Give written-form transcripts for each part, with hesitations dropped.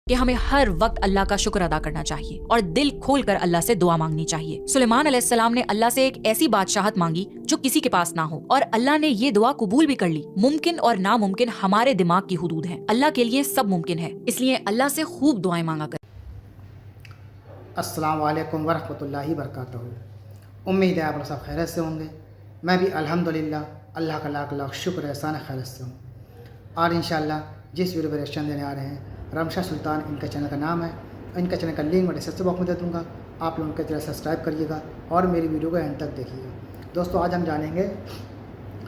کہ हमें हर वक्त अल्लाह का शुक्र अदा करना चाहिए और दिल खोल कर अल्लाह से दुआ मांगनी चाहिए। सुलेमान अलैहिस्सलाम ने अल्लाह से एक ऐसी बादशाहत मांगी जो किसी के पास ना हो और अल्लाह ने ये दुआ कबूल भी कर ली। मुमकिन और नामुमकिन हमारे दिमाग की हुदूद है, अल्लाह के लिए सब मुमकिन है, इसलिए अल्लाह से खूब दुआएं मांगा कर। अस्सलाम वालेकुम वरहमतुल्लाहि वबरकातुहू। उम्मीद है आप लोग सब खैरियत से होंगे। मैं भी अल्हम्दुलिल्लाह अल्लाह का लाख लाख शुक्र एहसान खैरियत से हूँ। और इंशाअल्लाह जिस वीडियो पर रिएक्शन देने आ रहे हैं रमशा सुल्तान इनका चैनल का नाम है। इनका चैनल का लिंक मैं डिस्क्रिप्शन बॉक्स में दे दूँगा, आप लोग उनके चैनल सब्सक्राइब करिएगा और मेरी वीडियो को एंड तक देखिएगा। दोस्तों आज हम जानेंगे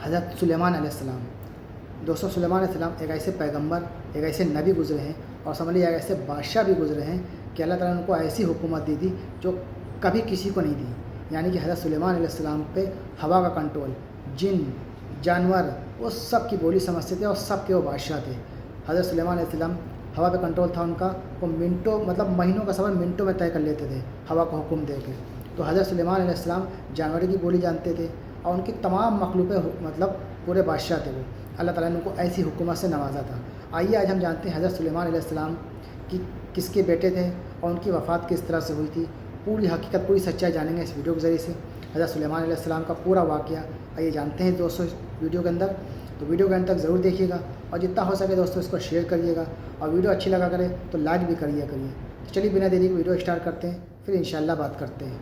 हज़रत सुलेमान अलैहिस्सलाम। दोस्तों सुलेमान अलैहिस्सलाम एक ऐसे पैगंबर, एक ऐसे नबी गुजरे हैं और समझ लीजिए एक ऐसे बादशाह भी गुजरे हैं कि अल्लाह ताला ने उनको ऐसी हुकूमत दी थी जो कभी किसी को नहीं दी। यानी कि हज़रत सुलेमान अलैहिस्सलाम पे हवा का कंट्रोल, जिन जानवर वो सब की बोली समझते थे और सब के वो बादशाह थे। हज़रत सुलेमान अलैहिस्सलाम हवा पे कंट्रोल था उनका, वो मिनटों मतलब महीनों का सफ़र मिनटों में तय कर लेते थे हवा को हुक्म दे के। तो हज़रत सुलेमान अलैहिस्सलाम जानवर की बोली जानते थे और उनकी तमाम मखलूक़ें मतलब पूरे बादशाह थे वो। अल्लाह ताला ने उनको ऐसी हुकूमत से नवाजा था। आइए आज हम जानते हैं हज़रत सुलेमान अलैहिस्सलाम की किसके बेटे थे और उनकी वफ़ात किस तरह से हुई थी। पूरी हकीकत, पूरी सच्चाई जानेंगे इस वीडियो के ज़रिए से। हज़रत सुलेमान अलैहिस्सलाम का पूरा वाक़या आइए जानते हैं दोस्तों इस वीडियो के अंदर। तो वीडियो के अंत तक ज़रूर देखिएगा और जितना हो सके दोस्तों इसको शेयर करिएगा और वीडियो अच्छी लगा करे तो लाइक भी करिए। तो चलिए बिना देरी के वीडियो स्टार्ट करते हैं, फिर इंशाअल्लाह बात करते हैं।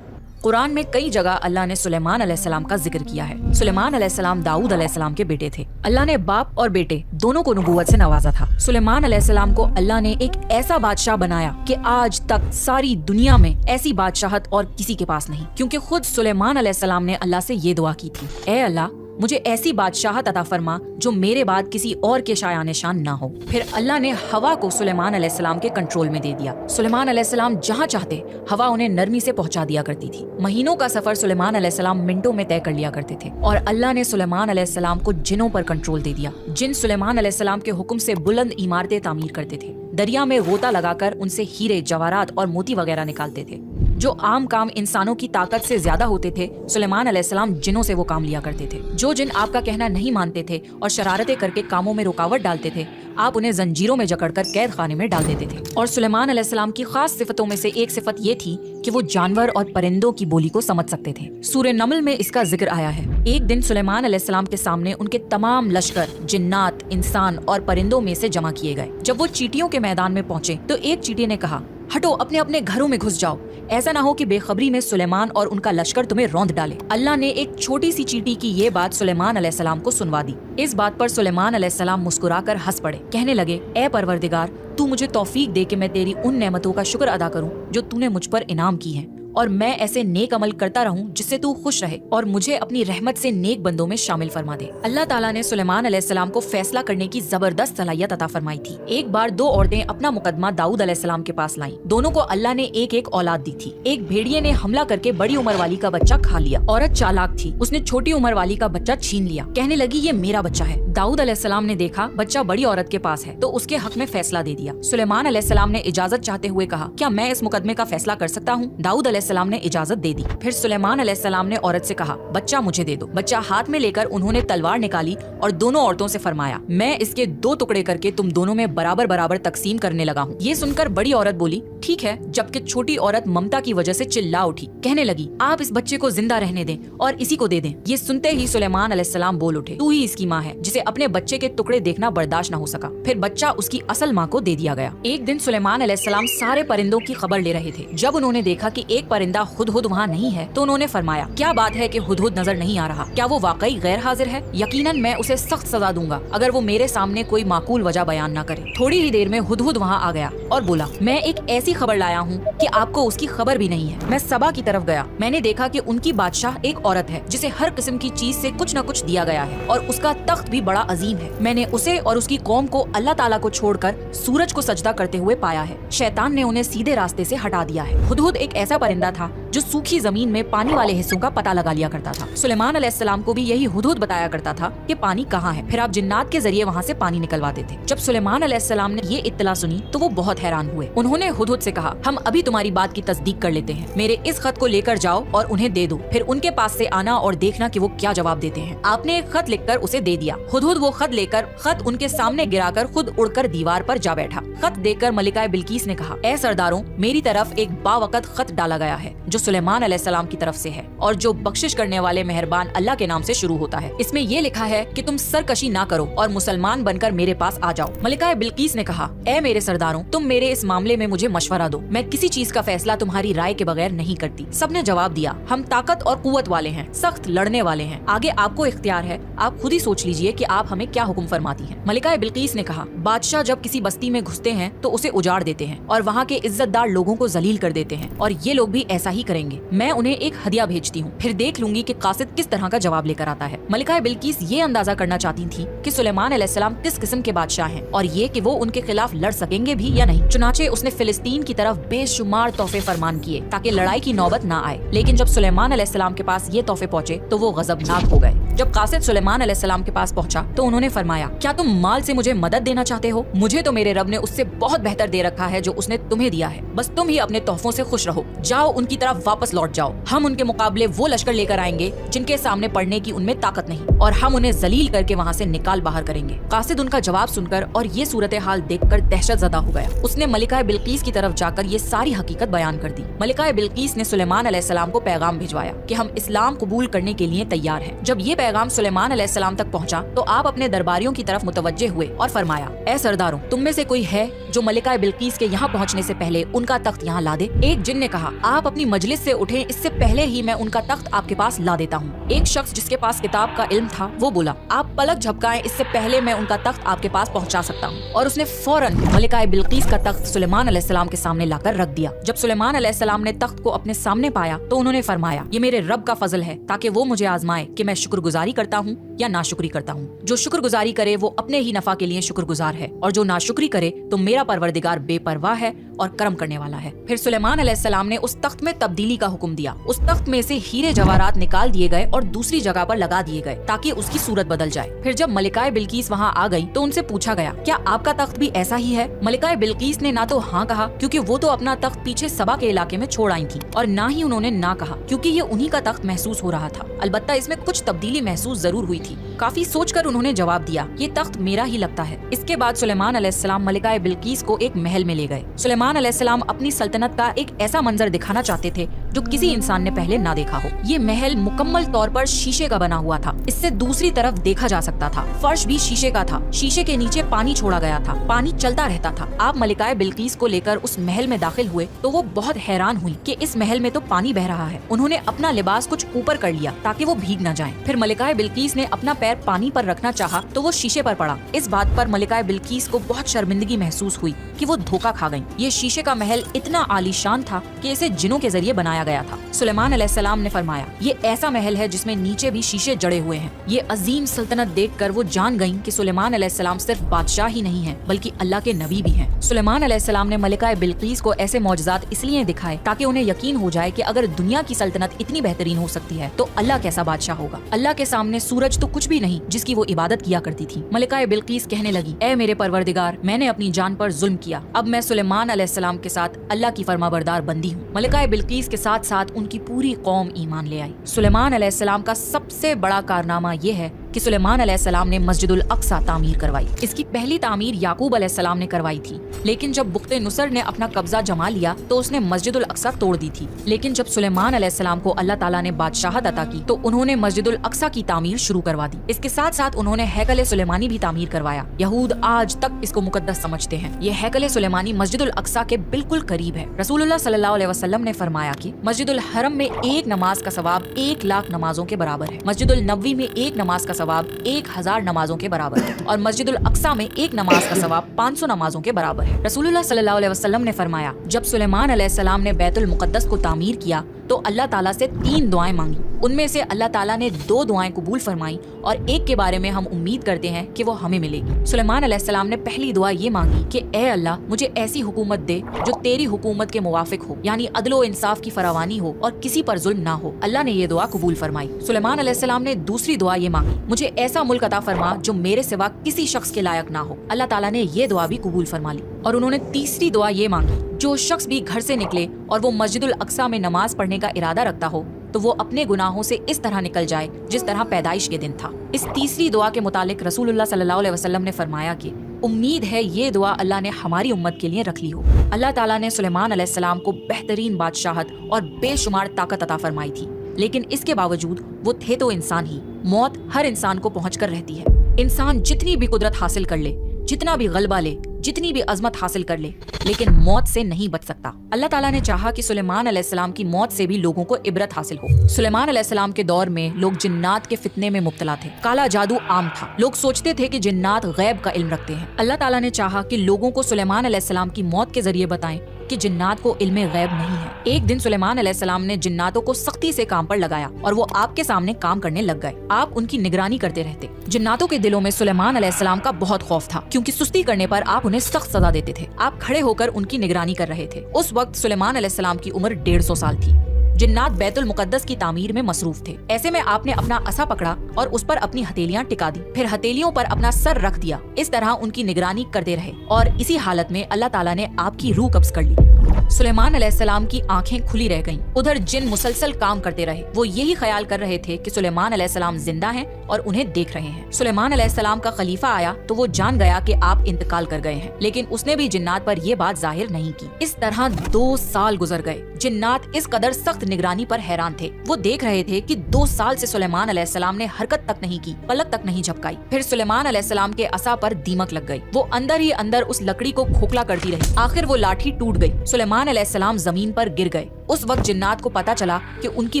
कुरान में कई जगह अल्लाह ने सुलेमान अलैहिस्सलाम का जिक्र किया है। सुलेमान अलैहिस्सलाम दाऊद अलैहिस्सलाम के बेटे थे। अल्लाह ने बाप और बेटे दोनों को नबूवत से नवाजा था। सुलेमान अलैहिस्सलाम को अल्लाह ने एक ऐसा बादशाह बनाया कि आज तक सारी दुनिया में ऐसी बादशाहत और किसी के पास नहीं, क्योंकि खुद सुलेमान अलैहिस्सलाम ने अल्लाह से ये दुआ की थी, ऐ अल्लाह मुझे ऐसी बादशाहत अता फरमा जो मेरे बाद किसी और के शाया निशान ना हो। फिर अल्लाह ने हवा को सुलेमान अलैहिस्सलाम के कंट्रोल में दे दिया। सुलेमान अलैहिस्सलाम जहाँ चाहते हवा उन्हें नरमी से पहुंचा दिया करती थी। महीनों का सफर सुलेमान अलैहिस्सलाम मिनटों में तय कर लिया करते थे। और अल्लाह ने सुलेमान अलैहिस्सलाम को जिनों पर कंट्रोल दे दिया। जिन सुलेमान अलैहिस्सलाम के हुक्म से बुलंद इमारतें तामीर करते थे, दरिया में गोता लगाकर उनसे हीरे जवाहरात और मोती वगैरह निकालते थे। जो आम काम इंसानों की ताकत से ज्यादा होते थे, सुलेमान अलैहिस्सलाम जिनों से वो काम लिया करते थे। जो जिन आपका कहना नहीं मानते थे और शरारतें करके कामों में रुकावट डालते थे, आप उन्हें जंजीरों में जकड़कर कैद खाने में डाल देते थे। और सुलेमान अलैहिस्सलाम की खास सिफतों में से एक सिफत ये थी कि वो जानवर और परिंदों की बोली को समझ सकते थे। सूरह नमल में इसका जिक्र आया है। एक दिन सुलेमान अलैहिस्सलाम के सामने उनके तमाम लश्कर जिन्नात, इंसान और परिंदों में से जमा किए गए। जब वो चींटियों के मैदान में पहुंचे तो एक चींटी ने कहा, हटो, अपने अपने घरों में घुस जाओ, ऐसा ना हो कि बेखबरी में सुलेमान और उनका लश्कर तुम्हें रौंद डाले। अल्लाह ने एक छोटी सी चींटी की ये बात सुलेमान अलैहिस्सलाम को सुनवा दी। इस बात पर सुलेमान अलैहिस्सलाम मुस्कुराकर हंस पड़े, कहने लगे, ए परवरदिगार, तू मुझे तौफीक दे कि मैं तेरी उन नेमतों का शुक्र अदा करूं जो तूने मुझ पर इनाम की हैं और मैं ऐसे नेक अमल करता रहूं जिससे तू खुश रहे और मुझे अपनी रहमत से नेक बंदों में शामिल फरमा दे। अल्लाह ताला ने सुलेमान अलैहिस्सलाम को फैसला करने की जबरदस्त सलाहियत अता फरमाई थी। एक बार दो औरतें अपना मुकदमा दाऊद अलैहिस्सलाम के पास लाईं। दोनों को अल्लाह ने एक एक औलाद दी थी। एक भेड़िए ने हमला करके बड़ी उम्र वाली का बच्चा खा लिया। औरत चालाक थी, उसने छोटी उम्र वाली का बच्चा छीन लिया। कहने लगी, ये मेरा बच्चा है। दाऊद अलैहिस्सलाम ने देखा बच्चा बड़ी औरत के पास है तो उसके हक में फैसला दे दिया। सुलेमान अलैहिस्सलाम ने इजाजत चाहते हुए कहा, क्या मैं इस मुकदमे का फैसला कर सकता हूँ? दाऊद अलैहिस्सलाम ने इजाजत दे दी। फिर सुलेमान अलैहिस्सलाम ने औरत से कहा, बच्चा मुझे दे दो। बच्चा हाथ में लेकर उन्होंने तलवार निकाली और दोनों औरतों से फरमाया, मैं इसके 2 टुकड़े करके तुम दोनों में बराबर बराबर तकसीम करने लगा हूँ। ये सुनकर बड़ी औरत बोली, ठीक है, जबकि छोटी औरत ममता की वजह से चिल्ला उठी, कहने लगी, आप इस बच्चे को जिंदा रहने दें और इसी को दे दें। ये सुनते ही सुलेमान अलैहिस्सलाम बोल उठे, तू ही इसकी माँ है, जिसे अपने बच्चे के टुकड़े देखना बर्दाश्त न हो सका। फिर बच्चा उसकी असल माँ को दे दिया गया। एक दिन सुलेमान अलैहिस्सलाम सारे परिंदों की खबर ले रहे थे। जब उन्होंने देखा कि एक परिंदा हुदहुद वहाँ नहीं है तो उन्होंने फरमाया, क्या बात है कि हुदहुद नजर नहीं आ रहा? क्या वो वाकई गैर हाजिर है? यकीनन मैं उसे सख्त सजा दूंगा अगर वो मेरे सामने कोई माकूल वजह बयान न करे। थोड़ी ही देर में हुदहुद वहाँ आ गया और बोला, मैं एक ऐसी खबर लाया हूँ कि आपको उसकी खबर भी नहीं है। मैं सबा की तरफ गया, मैंने देखा कि उनकी बादशाह एक औरत है जिसे हर किस्म की चीज से कुछ न कुछ दिया गया है और उसका तख्त भी बड़ा अजीम है। मैंने उसे और उसकी कौम को अल्लाह ताला को छोड़कर सूरज को सजदा करते हुए पाया है। शैतान ने उन्हें सीधे रास्ते से हटा दिया है। हुदहुद एक ऐसा परिंदा درندہ था जो सूखी जमीन में पानी वाले हिस्सों का पता लगा लिया करता था। सुलेमान अलैहिस्सलाम को भी यही हुदहुद बताया करता था कि पानी कहाँ है, फिर आप जिन्नात के जरिए वहाँ से पानी निकलवाते थे। जब सुलेमान अलैहिस्सलाम ने ये इत्तला सुनी तो वो बहुत हैरान हुए। उन्होंने हुदहुद से कहा, हम अभी तुम्हारी बात की तस्दीक कर लेते हैं, मेरे इस खत को लेकर जाओ और उन्हें दे दो, फिर उनके पास से आना और देखना कि वो क्या जवाब देते हैं। आपने एक खत लिखकर उसे दे दिया। हुदहुद वो खत लेकर खत उनके सामने गिराकर खुद उड़कर दीवार पर जा बैठा। खत देखकर मलिका बिल्कीस ने कहा, ए सरदारों, मेरी तरफ एक बावकत खत डाला गया है जो सुलेमान अलैहिस्सलाम की तरफ से है और जो बख्शिश करने वाले मेहरबान अल्लाह के नाम से शुरू होता है। इसमें ये लिखा है कि तुम सरकशी ना करो और मुसलमान बनकर मेरे पास आ जाओ। मलिका बिल्कीस ने कहा, ए मेरे सरदारों, तुम मेरे इस मामले में मुझे मशवरा दो, मैं किसी चीज का फैसला तुम्हारी राय के बगैर नहीं करती। सबने जवाब दिया, हम ताकत और कुव्वत वाले हैं, सख्त लड़ने वाले हैं, आगे आपको इख्तियार है, आप खुद ही सोच लीजिए कि आप हमें क्या हुक्म फरमाती हैं। मलिका बिल्कीस ने कहा, बादशाह जब किसी बस्ती में घुसते हैं तो उसे उजाड़ देते हैं और वहाँ के इज्जतदार लोगों को जलील कर देते हैं और ये लोग भी ऐसा ही करेंगे। मैं उन्हें एक हदिया भेजती हूँ, फिर देख लूंगी कि कासिद किस तरह का जवाब लेकर आता है। मलिका बिल्कीस ये अंदाजा करना चाहती थी कि सुलेमान अलैहिस्सलाम किस किस्म के बादशाह हैं और ये कि वो उनके खिलाफ लड़ सकेंगे भी या नहीं। चुनाचे उसने फिलिस्तीन की तरफ बेशुमार तोहफे फरमान किए ताकि लड़ाई की नौबत ना आए, लेकिन जब सुलेमान अलैहिस्सलाम के पास ये तोहफे पहुँचे तो वो गजबनाक हो गए। जब कासिद सुलेमान अलैहिस्सलाम के पास पहुंचा तो उन्होंने फरमाया, क्या तुम माल से मुझे मदद देना चाहते हो? मुझे तो मेरे रब ने उससे बहुत बेहतर दे रखा है जो उसने तुम्हें दिया है, बस तुम ही अपने तोहफों से खुश रहो। जाओ, उनकी तरफ वापस लौट जाओ। हम उनके मुकाबले वो लश्कर लेकर आएंगे जिनके सामने पड़ने की उनमें ताकत नहीं, और हम उन्हें जलील करके वहाँ से निकाल बाहर करेंगे। कासिद उनका जवाब सुनकर और ये सूरत हाल देखकर दहशत ज़दा हो गया। उसने मलिका बिल्कीस की तरफ जाकर ये सारी हकीकत बयान कर दी। मलिका बिल्कीस ने सुलेमान अलैहिस्सलाम को पैगाम भिजवाया कि हम इस्लाम कबूल करने के लिए तैयार हैं। जब ये पैगाम सुलेमान अलैहिस्सलाम तक पहुंचा तो आप अपने दरबारियों की तरफ मुतवज्जे हुए और फरमाया, ए सरदारों, तुम में से कोई है जो मलिका बिल्कीस के यहाँ पहुँचने से पहले उनका तख्त यहाँ ला दे? एक जिन ने कहा, आप अपनी मजलिस से उठें, इससे पहले ही मैं उनका तख्त आपके पास ला देता हूँ। एक शख्स जिसके पास किताब का इल्म था वो बोला, आप पलक झपकाएं, इससे पहले मैं उनका तख्त आपके पास पहुँचा सकता हूँ। और उसने फौरन मलिका बिल्कीस का तख्त सुलेमान अलैहिस्सलाम के सामने लाकर रख दिया। जब सुलेमान अलैहिस्सलाम ने तख्त को अपने सामने पाया तो उन्होंने फरमाया, ये मेरे रब का फजल है ताकि वो मुझे आजमाए कि मैं शुक्रगुजारी करता हूँ या नाशुक्री करता हूँ। जो शुक्रगुजारी करे वो अपने ही नफा के लिए शुक्रगुजार है, और जो नाशुक्री करे तो मेरा परवरदिगार बेपरवाह है और करम करने वाला है। फिर सुलेमान अलैहिस्सलाम ने उस तख्त में तब्दीली का हुक्म दिया। उस तख्त में से हीरे जवाहरात निकाल दिए गए और दूसरी जगह पर लगा दिए गए ताकि उसकी सूरत बदल जाए। फिर जब मलिका बिल्कीस वहाँ आ गई तो उनसे पूछा गया, क्या आपका तख्त भी ऐसा ही है? मलिका बिल्कीस ने ना तो हाँ कहा क्योंकि वो तो अपना तख्त पीछे सबा के इलाके में छोड़ आई थी, और ना ही उन्होंने ना कहा क्योंकि ये उन्हीं का तख्त महसूस हो रहा था। अलबत्ता इसमें कुछ तब्दीली महसूस जरूर हुई थी। काफी सोचकर उन्होंने जवाब दिया, ये तख्त मेरा ही लगता है। इसके बाद सुलेमान अलैहिस्सलाम मलिका बिल्कीस को एक महल में ले गए। सुलेमान अलैहिस्सलाम अपनी सल्तनत का एक ऐसा मंजर दिखाना चाहते थे जो किसी इंसान ने पहले ना देखा हो। ये महल मुकम्मल तौर पर शीशे का बना हुआ था, इससे दूसरी तरफ देखा जा सकता था। फर्श भी शीशे का था, शीशे के नीचे पानी छोड़ा गया था, पानी चलता रहता था। आप मलिका बिल्कीस को लेकर उस महल में दाखिल हुए तो वो बहुत हैरान हुई कि इस महल में तो पानी बह रहा है। उन्होंने अपना लिबास कुछ ऊपर कर लिया ताकि वो भीग न जाएं। फिर मलिका बिल्कीस ने अपना पैर पानी पर रखना चाहा तो वो शीशे पर पड़ा। इस बात पर मलिका बिल्कीस को बहुत शर्मिंदगी महसूस हुई कि वो धोखा खा गईं। ये शीशे का महल इतना आलीशान था कि इसे जिनों के जरिए बनाया गया था। सुलेमान अलैहिस्सलाम ने फरमाया, ये ऐसा महल है जिसमें नीचे भी शीशे जड़े हुए हैं। ये अजीम सल्तनत देखकर वो जान गईं कि सुलेमान अलैहिस्सलाम सिर्फ बादशाह ही नहीं है बल्कि अल्लाह के नबी भी हैं। सुलेमान अलैहिस्सलाम ने मलिका बिल्कीस को ऐसे मौजज़ात इसलिए दिखाए ताकि उन्हें यकीन हो जाए कि अगर दुनिया की सल्तनत इतनी बेहतरीन हो सकती है तो अल्लाह कैसा बादशाह होगा। अल्लाह के सामने सूरज तो कुछ भी नहीं जिसकी वो इबादत किया करती थी। मलिका बिल्कीस कहने लगी, ए मेरे परवरदिगार, मैंने अपनी जान पर जुल्म किया, अब मैं सुलेमान अलैहिस्सलाम के साथ अल्लाह की फरमाबरदार बंदी हूँ। मलिका बिल्कीस के साथ साथ उनकी पूरी कौम ईमान ले आई। सुलेमान अलैहिस्सलाम का सबसे बड़ा कारनामा ये है कि सुलेमान अलैहिस्सलाम ने मस्जिदुल अक्सा तामीर करवाई। इसकी पहली तामीर याकूब अलैहिस्सलाम ने करवाई थी, लेकिन जब बुख्ते नुसर ने अपना कब्जा जमा लिया तो उसने मस्जिदुल अक्सा तोड़ दी थी। लेकिन जब सुलेमान अलैहिस्सलाम को अल्लाह ताला ने बादशाहत अता की तो उन्होंने मस्जिदुल अक्सा की तामीर शुरू करवा दी। इसके साथ साथ उन्होंने हैकल सुलेमानी भी तामीर करवाया। यहूद आज तक इसको मुकद्दस समझते हैं। ये हैकल सुलेमानी मस्जिदुल अक्सा के बिल्कुल करीब है। रसूलुल्लाह सल्लल्लाहु अलैहि वसल्लम ने फरमाया कि मस्जिदुल हरम में एक नमाज का सवाब 1 लाख नमाजों के बराबर है। मस्जिदुल नबवी में एक नमाज का सवाब 1000 नमाजों के बराबर है, और मस्जिदुल अक्सा में एक नमाज का सवाब 500 नमाजों के बराबर है। रसूलुल्लाह सल्लल्लाहु अलैहि वसल्लम ने फरमाया, जब सुलेमान अलैहिस्सलाम ने बैतुल मुकद्दस को तामीर किया तो अल्लाह ताला से 3 दुआएं मांगी। उनमें से अल्लाह ताला ने 2 दुआएं कबूल फरमाई और एक के बारे में हम उम्मीद करते हैं कि वो हमें मिलेगी। सुलेमान अलैहिस्सलाम ने पहली दुआ ये मांगी कि ए अल्लाह, मुझे ऐसी हुकूमत दे जो तेरी हुकूमत के मुवाफिक हो, यानी अदलो इंसाफ की फरावानी हो और किसी पर जुल्म ना हो। अल्लाह ने ये दुआ कबूल फरमाई। सुलेमान अलैहिस्सलाम ने दूसरी दुआ ये मांगी, मुझे ऐसा मुल्क अता फरमा जो मेरे सिवा किसी शख्स के लायक ना हो। अल्लाह ताला ने ये दुआ भी कबूल फरमा ली। और उन्होंने तीसरी दुआ ये मांगी, जो शख्स भी घर से निकले और वो मस्जिदुल अक्सा में नमाज पढ़ने का इरादा रखता हो तो वो अपने गुनाहों से इस तरह निकल जाए जिस तरह पैदाइश के दिन था। इस तीसरी दुआ के मुतालिक रसूलुल्लाह सल्लल्लाहु अलैहि वसल्लम ने फरमाया कि उम्मीद है ये दुआ अल्लाह ने हमारी उम्मत के लिए रख ली हो। अल्लाह ताला ने सुलेमान अलैहिस्सलाम को बेहतरीन बादशाहत और बेशुमार ताकत अता फरमाई थी, लेकिन इसके बावजूद वो थे तो इंसान ही। मौत हर इंसान को पहुँच कर रहती है। इंसान जितनी भी कुदरत हासिल कर ले, जितना भी गलबा ले, जितनी भी अजमत हासिल कर ले, लेकिन मौत से नहीं बच सकता। अल्लाह ताला ने चाहा कि सुलेमान अलैहिस्सलाम की मौत से भी लोगों को इबरत हासिल हो। सुलेमान अलैहिस्सलाम के दौर में लोग जिन्नात के फितने में मुब्तला थे। काला जादू आम था। लोग सोचते थे कि जिन्नात गैब का इल्म रखते हैं। अल्लाह ताला ने चाहा कि लोगों को सुलेमान अलैहिस्सलाम की मौत के जरिए बताएं कि जिन्नात को इल्म गैब नहीं है। एक दिन सुलेमान अलैहिस्सलाम ने जिन्नातों को सख्ती से काम पर लगाया और वो आपके सामने काम करने लग गए। आप उनकी निगरानी करते रहते। जिन्नातों के दिलों में सुलेमान अलैहिस्सलाम का बहुत खौफ था, क्योंकि सुस्ती करने पर आप उन्हें सख्त सजा देते थे। आप खड़े होकर उनकी निगरानी कर रहे थे। उस वक्त सुलेमान अलैहिस्सलाम की उम्र 150 साल थी। जिन्नात बैतुल मुकद्दस की तामीर में मसरूफ थे। ऐसे में आपने अपना असा पकड़ा और उस पर अपनी हथेलियां टिका दी, फिर हथेलियों पर अपना सर रख दिया। इस तरह उनकी निगरानी करते रहे और इसी हालत में अल्लाह ताला ने आपकी रूह कब्ज कर ली। सुलेमान अलैहिस्सलाम की आंखें खुली रह गईं। उधर जिन मुसलसल काम करते रहे। वो यही ख्याल कर रहे थे कि सुलेमान अलैहिस्सलाम जिंदा हैं और उन्हें देख रहे हैं। सुलेमान अलैहिस्सलाम का खलीफा आया तो वो जान गया कि आप इंतकाल कर गए हैं, लेकिन उसने भी जिन्नात पर ये बात जाहिर नहीं की। इस तरह 2 साल गुजर गए। जिन्नात इस कदर सख्त निगरानी पर हैरान थे। वो देख रहे थे कि 2 साल से सुलेमान अलैहिस्सलाम ने हरकत तक नहीं की, पलक तक नहीं झपकाई। फिर सुलेमान अलैहिस्सलाम के असा पर दीमक लग गई। वो अंदर ही अंदर उस लकड़ी को खोखला करती रही। आखिर वो लाठी टूट गई। सुलेमान अलैहिस्सलाम जमीन पर गिर गए। उस वक्त जिन्नात को पता चला कि उनकी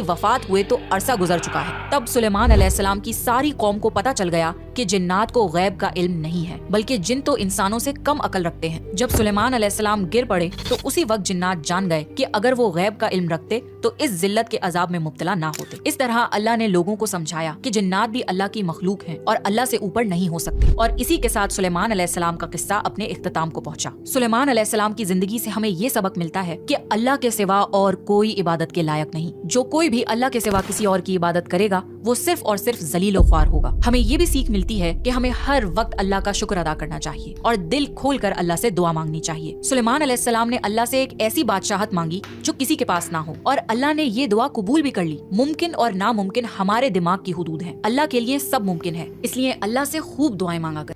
वफात हुए तो अरसा गुजर चुका है। तब सुलेमान अलैहिस्सलाम की सारी कौम को पता चल गया कि जिन्नात को गैब का इल्म नहीं है, बल्कि जिन तो इंसानों से कम अकल रखते हैं। जब सुलेमान अलैहिस्सलाम गिर पड़े तो उसी वक्त जिन्नात जान गए कि अगर वो गैब का इल्म रखते तो इस जिल्लत के अजाब में मुब्तला ना होते। इस तरह अल्लाह ने लोगों को समझाया कि जिन्नात भी अल्लाह की मखलूक हैं और अल्लाह से ऊपर नहीं हो सकते। और इसी के साथ सुलेमान अलैहिस्सलाम का किस्सा अपने इख्तिताम को पहुंचा। सुलेमान अलैहिस्सलाम की जिंदगी से हमें ये सबक मिलता है कि अल्लाह के सिवा और कोई इबादत के लायक नहीं। जो कोई भी अल्लाह के सिवा किसी और की इबादत करेगा वो सिर्फ और सिर्फ जलील व ख्वार होगा। हमें ये भी सीख मिलती है कि हमें हर वक्त अल्लाह का शुक्र अदा करना चाहिए और दिल खोल कर अल्लाह से दुआ मांगनी चाहिए। सुलेमान अलैहिस्सलाम ने अल्लाह से एक ऐसी बादशाहत मांगी जो किसी के पास ना हो, और अल्लाह ने ये दुआ कबूल भी कर ली। मुमकिन और नामुमकिन हमारे दिमाग की हुदूद है। अल्लाह के लिए सब मुमकिन है, इसलिए अल्लाह से खूब दुआएं मांगा कर।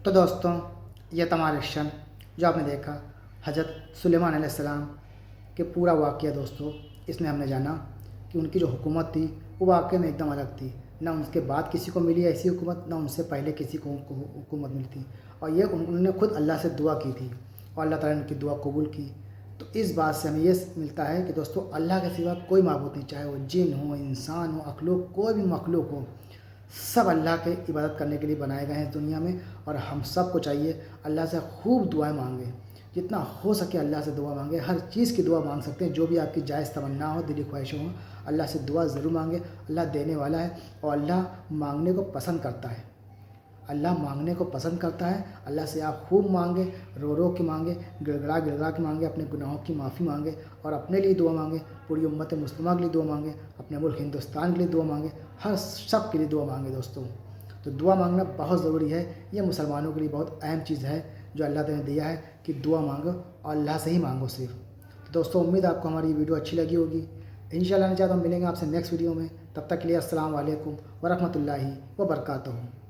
तो दोस्तों, ये तमाम क्षण जो आपने देखा हज़रत सुलेमान अलैहिस्सलाम के पूरा वाक़या दोस्तों, इसमें हमने जाना कि उनकी जो हुकूमत थी वो वाकई में एकदम अलग थी। ना उनके बाद किसी को मिली ऐसी हुकूमत, ना उनसे पहले किसी को हुकूमत मिली थी। और ये उन्होंने खुद अल्लाह से दुआ की थी और अल्लाह ताला ने उनकी दुआ कबूल की। तो इस बात से हमें ये मिलता है कि दोस्तों, अल्लाह के सिवा कोई माबूद नहीं, चाहे वो जिन हो, इंसान हो, अखलूक, कोई भी मखलूक हो, सब अल्लाह के इबादत करने के लिए बनाए गए हैं दुनिया में। और हम सब को चाहिए अल्लाह से खूब दुआएं मांगे, जितना हो सके अल्लाह से दुआ मांगे। हर चीज़ की दुआ मांग सकते हैं, जो भी आपकी जायज़ तमन्ना हो, दिली ख्वाहिशें हो, अल्लाह से दुआ ज़रूर मांगे। अल्लाह देने वाला है और अल्लाह मांगने को पसंद करता है। अल्लाह मांगने को पसंद करता है। अल्लाह से आप खूब मांगे, रो रो के मांगे, गिड़गड़ा गिड़गड़ा के मांगे, अपने गुनाहों की माफ़ी मांगे और अपने लिए दुआ मांगे, पूरी उम्मत मुस्लिमा के लिए दुआ मांगे, अपने मुल्क हिंदुस्तान के लिए दुआ मांगे, हर सब के लिए दुआ मांगे दोस्तों। तो दुआ मांगना बहुत ज़रूरी है। ये मुसलमानों के लिए बहुत अहम चीज़ है जो अल्लाह ने दिया है कि दुआ मांगो और अल्लाह से ही मांगो सिर्फ। तो दोस्तों, उम्मीद है आपको हमारी वीडियो अच्छी लगी होगी। इंशाअल्लाह हम मिलेंगे आपसे नेक्स्ट वीडियो में। तब तक के लिए अस्सलाम वालेकुम व रहमतुल्लाहि व बरकातहू।